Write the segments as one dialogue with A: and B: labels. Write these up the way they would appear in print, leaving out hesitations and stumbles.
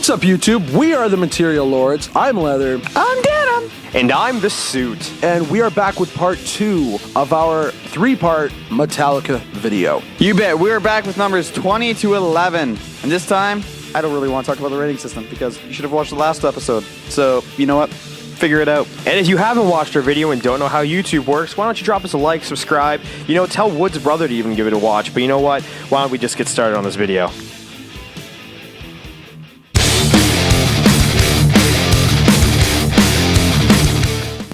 A: What's up, YouTube? We are the Material Lords. I'm Leather.
B: I'm Denim.
C: And I'm the Suit.
A: And we are back with part 2 of our 3-part Metallica video.
B: You bet. We're back with numbers 20 to 11. And this time, I don't really want to talk about the rating system because you should have watched the last episode. So, you know what? Figure it out.
C: And if you haven't watched our video and don't know how YouTube works, why don't you drop us a like, subscribe, tell Wood's brother to even give it a watch. But you know what? Why don't we just get started on this video?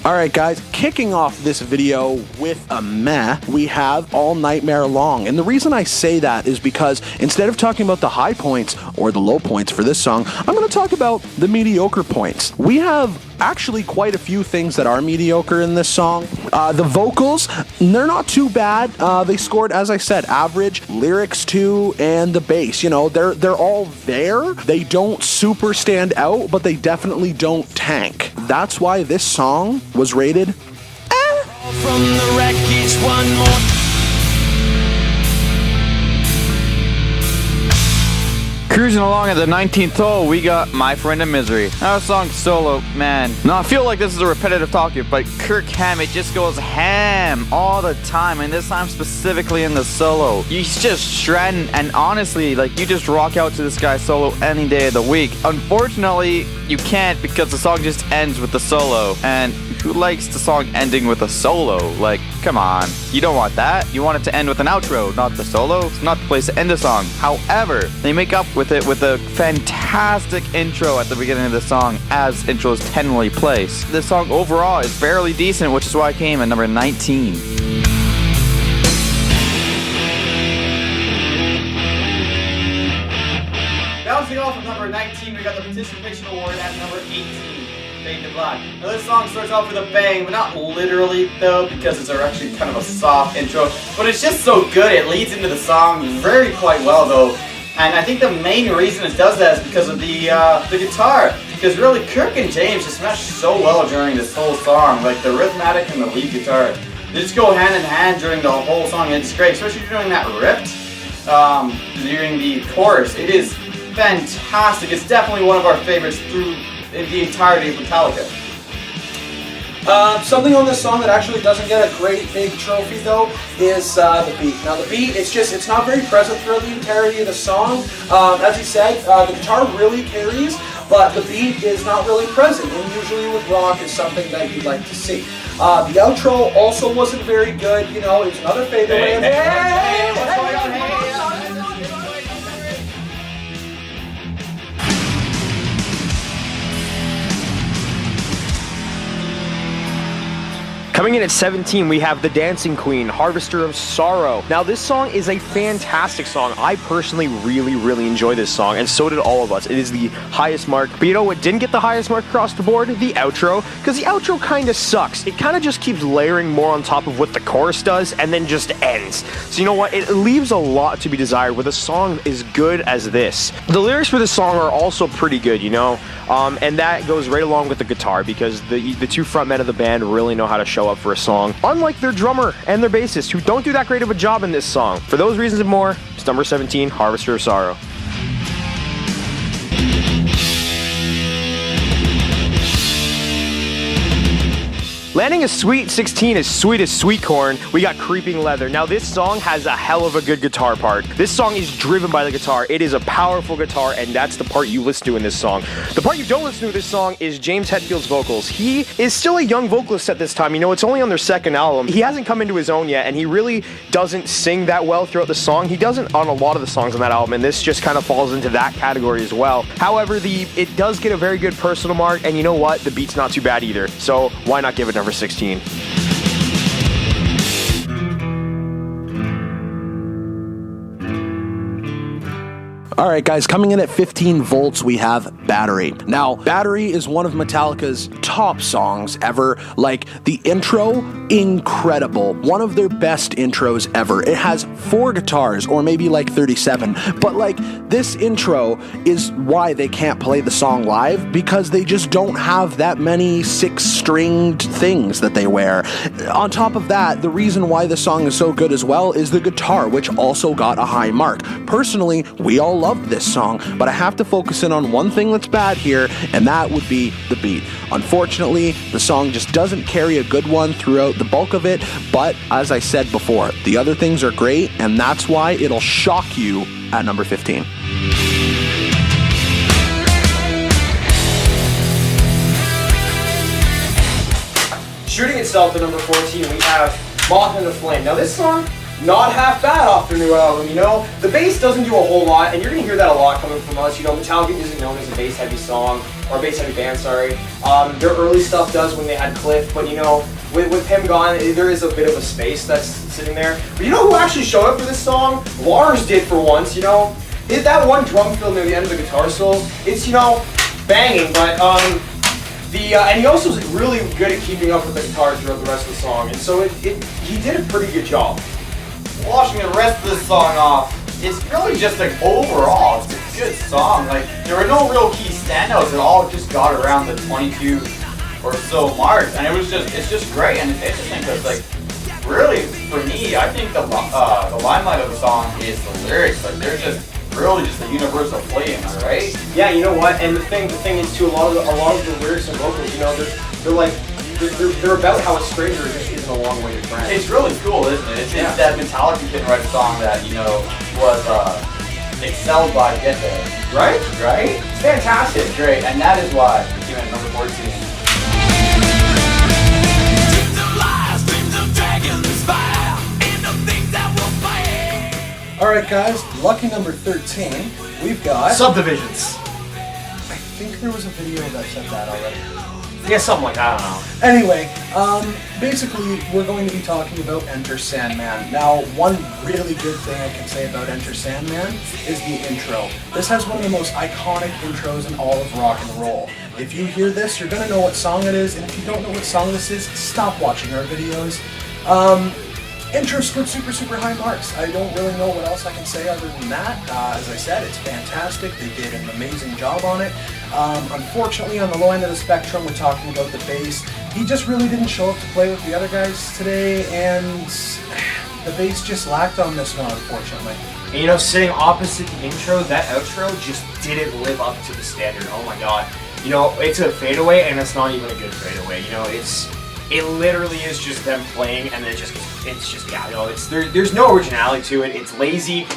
A: Alright guys, kicking off this video with a meh, we have All Nightmare Long. And the reason I say that is because instead of talking about the high points or the low points for this song, I'm going to talk about the mediocre points. We have actually quite a few things that are mediocre in this song. The vocals, they're not too bad. They scored, as I said, average. Lyrics too, and the bass, they're all there. They don't super stand out, but they definitely don't tank. That's why this song was rated
D: From the wreckage, one more.
B: Cruising along at the 19th hole, we got My Friend in Misery. Our song solo, man. Now, I feel like this is a repetitive talking, but Kirk Hammett just goes ham all the time, and this time specifically in the solo. He's just shredding, and honestly, you just rock out to this guy's solo any day of the week. Unfortunately, you can't because the song just ends with the solo, and who likes the song ending with a solo? Come on. You don't want that. You want it to end with an outro, not the solo. It's not the place to end the song. However, they make up with it with a fantastic intro at the beginning of the song, as intros tenderly placed. This song overall is fairly decent, which is why it came at number 19.
E: Bouncing off of number 19, we got the Participation Award at number 18, Fade to Black. Now this song starts off with a bang, but not literally though, because it's actually kind of a soft intro, but it's just so good, it leads into the song quite well though. And I think the main reason it does that is because of the guitar. Because really, Kirk and James just mesh so well during this whole song. The rhythmatic and the lead guitar, they just go hand in hand during the whole song. And it's great, especially during that riff, during the chorus. It is fantastic. It's definitely one of our favorites through the entirety of Metallica.
A: something on this song that actually doesn't get a great big trophy though is the beat. Now the beat, it's not very present throughout the entirety of the song. As he said, the guitar really carries, but the beat is not really present, and usually with rock is something that you'd like to see. The outro also wasn't very good, it's another fade away.
E: Hey, what's going on? Hey.
C: Coming in at 17, we have The Dancing Queen, Harvester of Sorrow. Now, this song is a fantastic song. I personally really enjoy this song, and so did all of us. It is the highest mark. But you know what didn't get the highest mark across the board? The outro, because the outro kind of sucks. It kind of just keeps layering more on top of what the chorus does, and then just ends. So you know what? It leaves a lot to be desired with a song as good as this. The lyrics for this song are also pretty good, and that goes right along with the guitar, because the two front men of the band really know how to show up for a song, unlike their drummer and their bassist, who don't do that great of a job in this song. For those reasons and more, it's number 17, Harvester of Sorrow. Landing a sweet 16 as sweet as sweet corn, we got Creeping Leather. Now this song has a hell of a good guitar part. This song is driven by the guitar. It is a powerful guitar, and that's the part you listen to in this song. The part you don't listen to in this song is James Hetfield's vocals. He is still a young vocalist at this time. It's only on their second album. He hasn't come into his own yet, and he really doesn't sing that well throughout the song. He doesn't on a lot of the songs on that album, and this just kind of falls into that category as well. However, it does get a very good personal mark, and you know what? The beat's not too bad either. So why not give it number 16?
A: All right, guys, coming in at 15 volts, we have Battery. Now, Battery is one of Metallica's top songs ever. The intro, incredible. One of their best intros ever. It has 4 guitars, or maybe 37. But this intro is why they can't play the song live, because they just don't have that many 6-stringed things that they wear. On top of that, the reason why the song is so good as well is the guitar, which also got a high mark. Personally, we all loved this song, but I have to focus in on one thing that's bad here, and that would be the beat. Unfortunately, the song just doesn't carry a good one throughout the bulk of it, but as I said before, the other things are great, and that's why it'll shock you at number 15.
C: Shooting itself to number 14, we have Moth in the Flame. Now this song, not half bad off their new album, you know? The bass doesn't do a whole lot, and you're gonna hear that a lot coming from us. You know, Metallica isn't known as a bass-heavy song, or a bass-heavy band, sorry. Their early stuff does when they had Cliff, but you know, with him gone, there is a bit of a space that's sitting there. But you know who actually showed up for this song? Lars did for once, you know? That one drum fill near the end of the guitar solo, it's, you know, banging, but and he also was really good at keeping up with the guitar throughout the rest of the song, and so he did a pretty good job.
E: Washing the rest of this song off, it's really just like overall, it's a good song. Like, there were no real key standouts, it all just got around the 22 or so mark, and it's just great, and it's interesting because, like, really, for me, I think the limelight of the song is the lyrics. Like, they're just really just a universal play, am I right?
C: Yeah, you know what? And the thing is too, a lot of the lyrics and vocals, you know, they're about how a stranger just isn't a long way to friend.
E: It's really cool, isn't it? It's that Metallica didn't write a song that, you know, was excelled by Get There.
C: Right?
E: Right?
C: It's fantastic.
E: It's great, and that is why it came in at number 14.
A: Alright guys, lucky number 13, we've got...
C: Subdivisions.
A: I think there was a video that said that already.
C: Yeah, something like that, I don't know.
A: Anyway, basically, we're going to be talking about Enter Sandman. Now, one really good thing I can say about Enter Sandman is the intro. This has one of the most iconic intros in all of rock and roll. If you hear this, you're going to know what song it is, and if you don't know what song this is, stop watching our videos. Intro scored super high marks. I don't really know what else I can say other than that. As I said, it's fantastic. They did an amazing job on it. Unfortunately, on the low end of the spectrum, we're talking about the bass. He just really didn't show up to play with the other guys today, and the bass just lacked on this one, unfortunately.
C: And you know, sitting opposite the intro, that outro just didn't live up to the standard. Oh my god. You know, it's a fadeaway, and it's not even a good fadeaway. You know, it literally is just them playing, and then yeah, you know, there's no originality to it. It's lazy.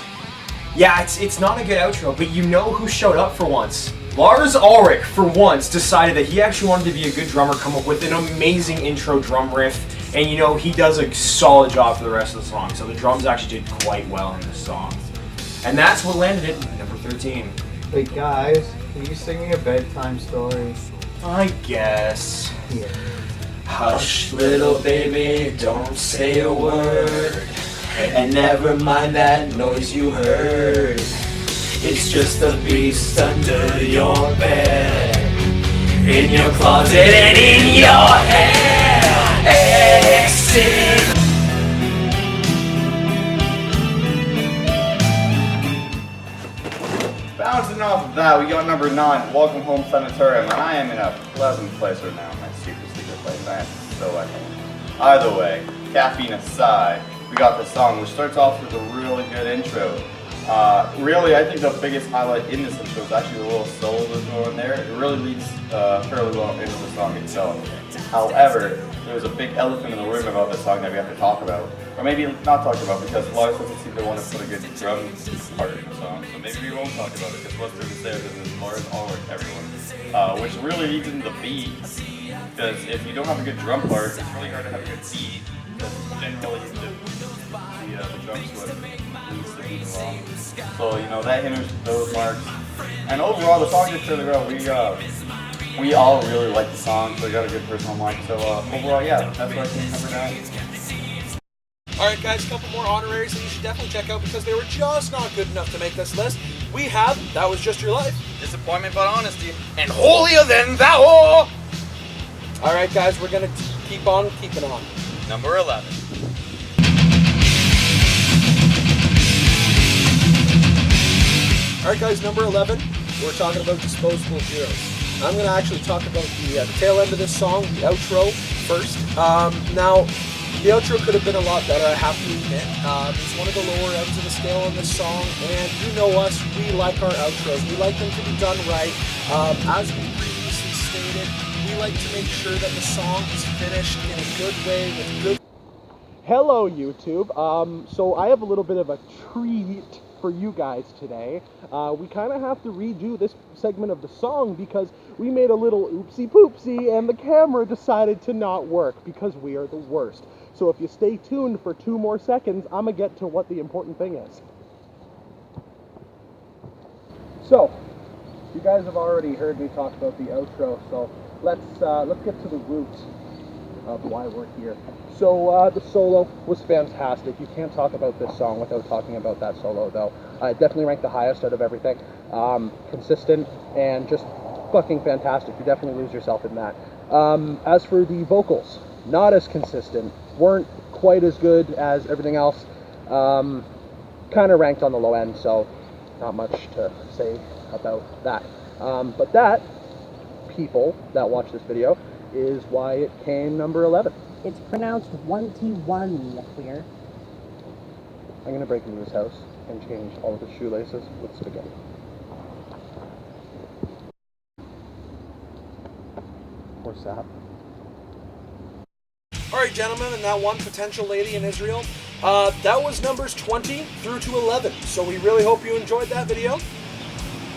C: Yeah, it's not a good outro, but you know who showed up for once? Lars Ulrich, for once, decided that he actually wanted to be a good drummer, come up with an amazing intro drum riff, and you know, he does a solid job for the rest of the song, so the drums actually did quite well in this song. And that's what landed it at number 13.
F: Hey guys, can you sing me a bedtime story?
C: I guess.
F: Yeah.
D: Hush, little baby, don't say a word, and never mind that noise you heard. It's just a beast under your bed, in your closet and in your head. Exit.
E: Bouncing off of that, we got number 9, Welcome Home Sanitarium, and I am in a pleasant place right now, my secret place. I am so at home. Either way, caffeine aside, we got the song, which starts off with a really good intro. Really, I think the biggest highlight in this intro is actually the little solo that's going there. It really leads fairly well into the song itself. However, there's a big elephant in the room about this song that we have to talk about. Or maybe not talk about, because Lars doesn't seem to want to put a good drum part in the song. So maybe we won't talk about it, because what's there to say because it's Lars Ulrich, everyone. Which really leads into the beat. Because if you don't have a good drum part, it's really hard to have a good beat. Because generally the drums what leads the beat along. So, you know, that hinders those marks. And overall, the song did fairly well. We all really like the song, so we got a good personal mark. So overall, yeah, that's why I think number 9.
A: Alright guys, a couple more honoraries that you should definitely check out because they were just not good enough to make this list. We have That Was Just Your Life,
B: Disappointment but honesty, and Holier Than Thou!
A: Alright guys, we're gonna keep on keeping on.
B: Number 11.
A: Alright guys, number 11, we're talking about Disposable Heroes. I'm going to actually talk about the tail end of this song, the outro, first. Now, The outro could have been a lot better, I have to admit. It's one of the lower ends of the scale in this song, and you know us, we like our outros. We like them to be done right. As we previously stated, we like to make sure that the song is finished in a good way with good... Hello, YouTube. So I have a little bit of a treat for you guys today. We kind of have to redo this segment of the song because we made a little oopsie poopsie and the camera decided to not work because we are the worst. So if you stay tuned for 2 more seconds, I'm gonna get to what the important thing is. So, you guys have already heard me talk about the outro, so let's get to the root of why we're here. So the solo was fantastic. You can't talk about this song without talking about that solo, though. It definitely ranked the highest out of everything. Consistent and just fucking fantastic. You definitely lose yourself in that. As for the vocals, not as consistent. Weren't quite as good as everything else. Kind of ranked on the low end, so not much to say about that. But that, people that watch this video, is why it came number 11.
G: It's pronounced 1T1, you queer.
A: I'm gonna break into his house and change all of his shoelaces with spaghetti. Or sap. Alright, gentlemen, and that one potential lady in Israel, that was numbers 20 through to 11. So we really hope you enjoyed that video.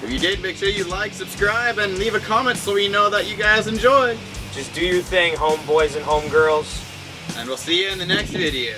B: If you did, make sure you like, subscribe, and leave a comment so we know that you guys enjoyed.
C: Just do your thing, homeboys and homegirls.
B: And we'll see you in the next video.